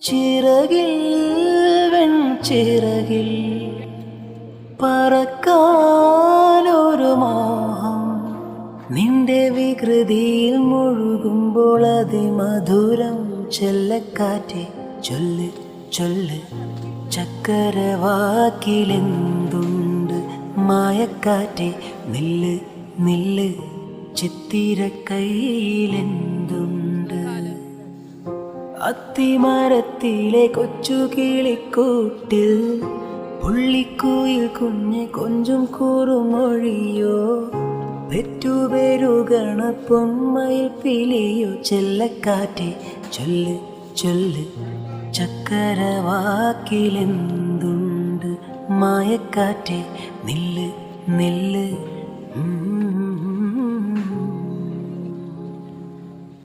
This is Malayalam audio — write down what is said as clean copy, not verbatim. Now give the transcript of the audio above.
ചിറകിൽ വെൺചിറകിൽ പറക്കാനൊരു മോഹം നിന്റെ വികൃതിയിൽ മുഴുകുമ്പോൾ അതിമധുരം ചെല്ലക്കാറ്റെ ചൊല്ല് ചൊല്ല് ചക്കരവാക്കിലെന്തുണ്ട് മായക്കാറ്റെ നില്ല് നില്ല് ചിത്തിര കയ്യിലെന്തുണ്ട് അത്തിമരത്തിലെ കൊച്ചു കിളിക്കൂട്ടിൽ പുള്ളിക്കുയിൽ കുഞ്ഞ് കൊഞ്ചും കൂറുമൊഴിയോ പെറ്റുപെരുകണ പൊന്മയിൽ പിലിയോ ചെല്ലക്കാറ്റെ ചൊല്ല് ചൊല്ല് ചക്കരവാക്കിലെന്തുണ്ട് മായക്കാറ്റെ നില്ല് നില്ല്